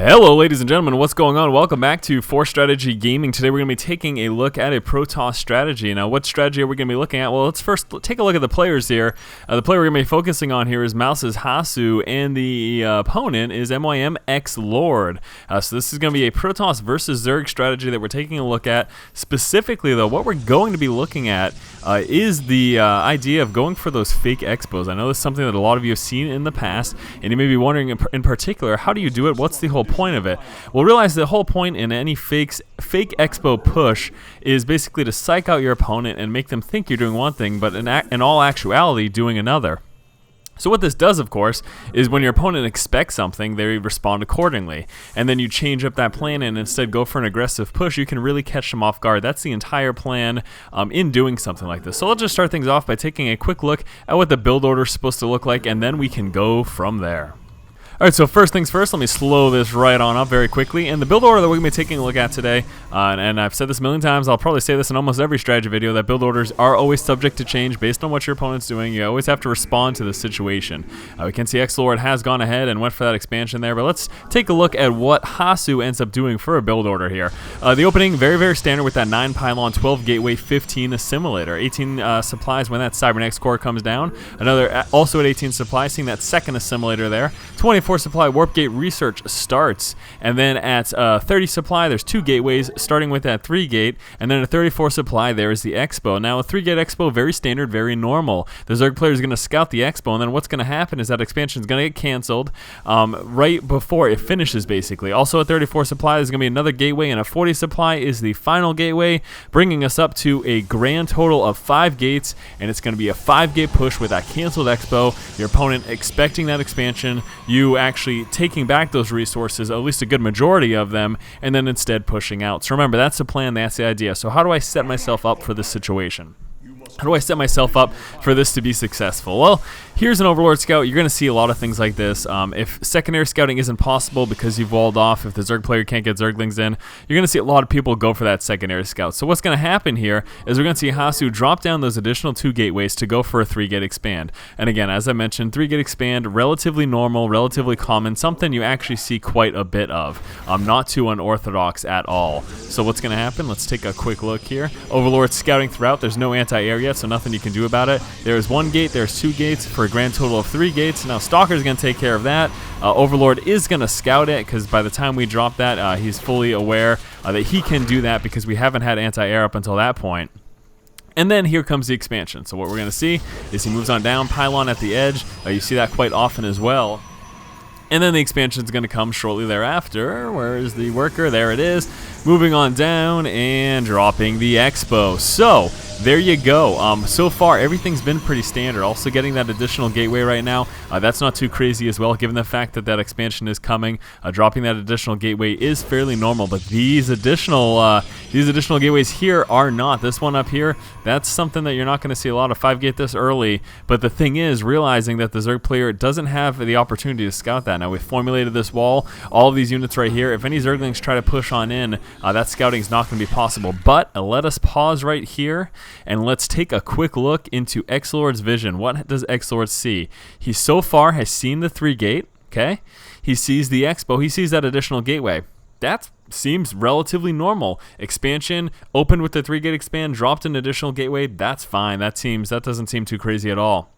Hello ladies and gentlemen, what's going on? Welcome back to Force Strategy Gaming. Today we're going to be taking a look at a Protoss strategy. Now what strategy are we going to be looking at? Well, let's first take a look at the players here. The player we're going to be focusing on here is Mouse's Hasu, and the opponent is MYM X Lord. So this is going to be a Protoss versus Zerg strategy that we're taking a look at. Specifically though, what we're going to be looking at is the idea of going for those fake Expos. I know this is something that a lot of you have seen in the past, and you may be wondering in particular, how do you do it? What's the whole point of it? Well, realize the whole point in any fake Expo push is basically to psych out your opponent and make them think you're doing one thing, but in all actuality doing another. So what this does, of course, is when your opponent expects something, they respond accordingly. And then you change up that plan and instead go for an aggressive push, you can really catch them off guard. That's the entire plan in doing something like this. So let's just start things off by taking a quick look at what the build order is supposed to look like, and then we can go from there. Alright, so first things first, let me slow this right on up very quickly. And the build order that we're going to be taking a look at today, and I've said this a million times, I'll probably say this in almost every strategy video, that build orders are always subject to change based on what your opponent's doing. You always have to respond to the situation. We can see X-Lord has gone ahead and went for that expansion there, but let's take a look at what Hasu ends up doing for a build order here. The opening, very, very standard with that 9 Pylon, 12 Gateway, 15 Assimilator. 18 supplies when that Cybernetics Core comes down. Another, also at 18 supplies, seeing that second Assimilator there. 24 supply Warp Gate Research starts, and then at 30 supply there's 2 gateways, starting with that 3 gate, and then at 34 supply there is the Expo. Now a 3 gate Expo, very standard, very normal. The Zerg player is going to scout the Expo, and then what's going to happen is that expansion is going to get canceled right before it finishes, basically. Also at 34 supply there's going to be another gateway, and at 40 supply is the final gateway, bringing us up to a grand total of 5 gates, and it's going to be a 5 gate push with that canceled Expo. Your opponent expecting that expansion, you actually taking back those resources, at least a good majority of them, and then instead pushing out. So remember, that's the plan, that's the idea. So how do I set myself up for this situation? How do I set myself up for this to be successful? Well, here's an Overlord Scout. You're going to see a lot of things like this. If secondary scouting isn't possible because you've walled off, if the Zerg player can't get Zerglings in, you're going to see a lot of people go for that secondary scout. So what's going to happen here is we're going to see Hasu drop down those additional 2 gateways to go for a 3 gate expand. And again, as I mentioned, 3 gate expand, relatively normal, relatively common, something you actually see quite a bit of. Not too unorthodox at all. So what's going to happen? Let's take a quick look here. Overlord scouting throughout. There's no anti-air yet, so nothing you can do about it. There's 1 gate, there's 2 gates for a grand total of 3 gates. Now Stalker's going to take care of that. Overlord is going to scout it, because by the time we drop that, he's fully aware that he can do that because we haven't had anti-air up until that point. And then here comes the expansion. So what we're going to see is he moves on down, Pylon at the edge. You see that quite often as well. And then the expansion is going to come shortly thereafter. Where is the worker? There it is. Moving on down and dropping the Expo. So there you go. So far, everything's been pretty standard. Also getting that additional gateway right now, that's not too crazy as well, given the fact that that expansion is coming. Dropping that additional gateway is fairly normal, but these additional gateways here are not. This one up here, that's something that you're not going to see a lot of 5 gate this early. But the thing is, realizing that the Zerg player doesn't have the opportunity to scout that. Now we've formulated this wall, all of these units right here. If any Zerglings try to push on in, that scouting is not going to be possible. But let us pause right here and let's take a quick look into X-Lord's vision. What does X-Lord see? He so far has seen the 3 gate, okay? He sees the Expo, he sees that additional gateway. That seems relatively normal. Expansion, opened with the 3 gate expand, dropped an additional gateway, that's fine. That doesn't seem too crazy at all.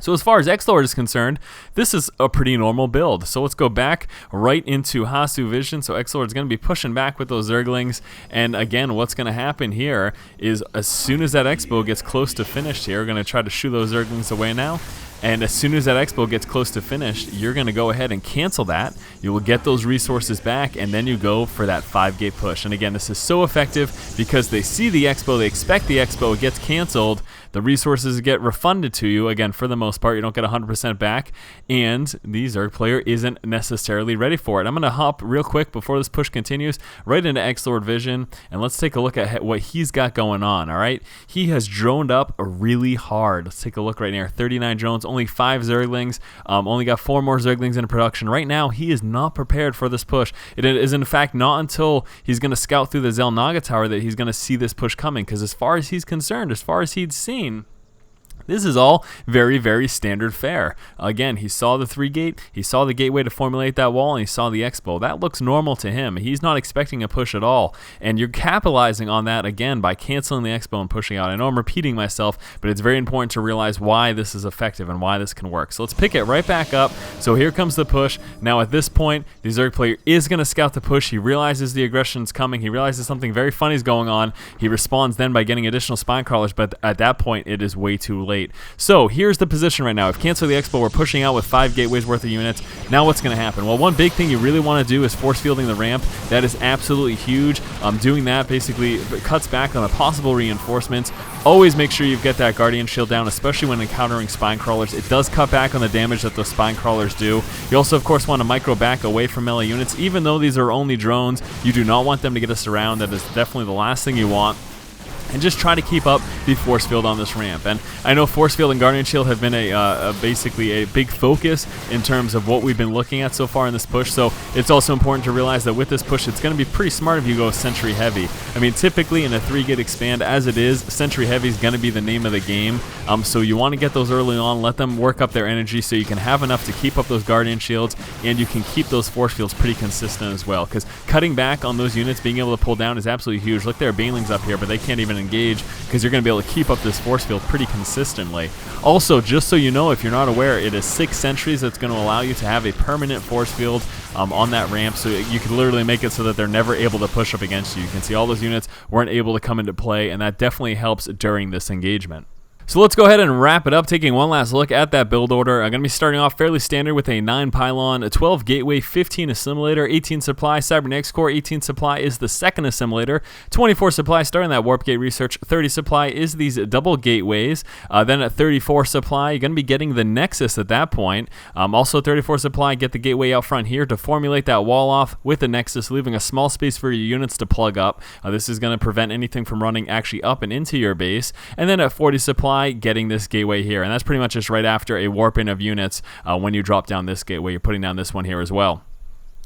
So as far as X-Lord is concerned, this is a pretty normal build. So let's go back right into Hasu Vision. So X-Lord is going to be pushing back with those Zerglings. And again, what's going to happen here is as soon as that Expo gets close to finished here, we're going to try to shoo those Zerglings away now. And as soon as that Expo gets close to finished, you're going to go ahead and cancel that. You will get those resources back, and then you go for that 5 gate push. And again, this is so effective because they see the Expo, they expect the Expo, it gets canceled, the resources get refunded to you. Again, for the most part, you don't get 100% back, and the Zerg player isn't necessarily ready for it. I'm going to hop real quick before this push continues right into X-Lord Vision, and let's take a look at what he's got going on, all right? He has droned up really hard. Let's take a look right here. 39 drones, only 5 Zerglings, only got 4 more Zerglings in production. Right now, he is not prepared for this push. It is, in fact, not until he's going to scout through the Zelnaga Tower that he's going to see this push coming, because as far as he's concerned, as far as he'd seen, This is all very, very standard fare. Again, he saw the 3-gate, he saw the gateway to formulate that wall, and he saw the Expo. That looks normal to him. He's not expecting a push at all, and you're capitalizing on that again by canceling the Expo and pushing out. I know I'm repeating myself, but it's very important to realize why this is effective and why this can work. So let's pick it right back up. So here comes the push. Now at this point, the Zerg player is going to scout the push. He realizes the aggression is coming. He realizes something very funny is going on. He responds then by getting additional spine crawlers, but at that point, it is way too late. So here's the position right now. If cancel the Expo, we're pushing out with 5 gateways worth of units. Now what's going to happen? Well, one big thing you really want to do is force fielding the ramp. That is absolutely huge. Doing that basically cuts back on the possible reinforcements. Always make sure you get that Guardian Shield down, especially when encountering spine crawlers. It does cut back on the damage that those spine crawlers do. You also, of course, want to micro back away from melee units. Even though these are only drones, you do not want them to get us around. That is definitely the last thing you want. And just try to keep up the force field on this ramp. And I know force field and Guardian Shield have been basically a big focus in terms of what we've been looking at so far in this push. So it's also important to realize that with this push, it's going to be pretty smart if you go Sentry Heavy. I mean, typically in a 3-gate expand, as it is, Sentry Heavy is going to be the name of the game. So you want to get those early on, let them work up their energy so you can have enough to keep up those Guardian Shields, and you can keep those force fields pretty consistent as well. Because cutting back on those units, being able to pull down is absolutely huge. Look, there are Banelings up here, but they can't even engage because you're going to be able to keep up this force field pretty consistently. Also, just so you know, if you're not aware, it is 6 sentries that's going to allow you to have a permanent force field on that ramp, so you can literally make it so that they're never able to push up against you. You can see all those units weren't able to come into play, and that definitely helps during this engagement. So let's go ahead and wrap it up, taking one last look at that build order. I'm going to be starting off fairly standard with a 9 Pylon, a 12 Gateway, 15 Assimilator, 18 Supply, Cybernetics Core, 18 Supply is the second Assimilator, 24 Supply starting that Warp Gate research, 30 Supply is these double Gateways, then at 34 Supply, you're going to be getting the Nexus at that point. Also 34 Supply, get the Gateway out front here to formulate that wall off with the Nexus, leaving a small space for your units to plug up. This is going to prevent anything from running actually up and into your base. And then at 40 Supply, getting this gateway here, and that's pretty much just right after a warp in of units. When you drop down this gateway, you're putting down this one here as well.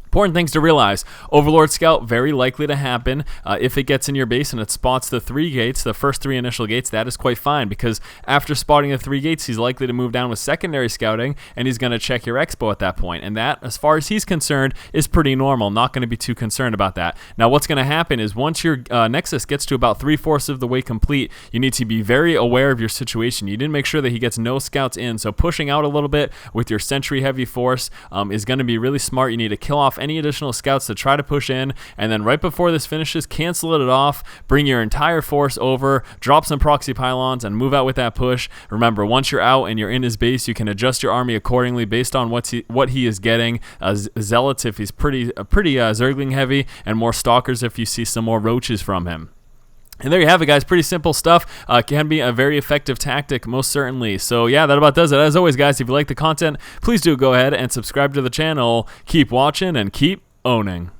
Important things to realize: Overlord Scout, very likely to happen. If it gets in your base and it spots the 3 gates, the first 3 initial gates, that is quite fine, because after spotting the 3 gates, he's likely to move down with secondary scouting, and he's going to check your Expo at that point. And that, as far as he's concerned, is pretty normal. Not going to be too concerned about that. Now, what's going to happen is once your Nexus gets to about 3/4 of the way complete, you need to be very aware of your situation. You didn't make sure that he gets no scouts in, so pushing out a little bit with your Sentry Heavy force is going to be really smart. You need to kill off any additional scouts to try to push in, and then right before this finishes, cancel it off, bring your entire force over, drop some proxy pylons, and move out with that push. Remember, once you're out and you're in his base, you can adjust your army accordingly based on what he is getting. Zealots if he's pretty Zergling heavy, and more Stalkers if you see some more roaches from him. And there you have it, guys. Pretty simple stuff. Can be a very effective tactic, most certainly. So yeah, that about does it. As always, guys, if you like the content, please do go ahead and subscribe to the channel. Keep watching and keep owning.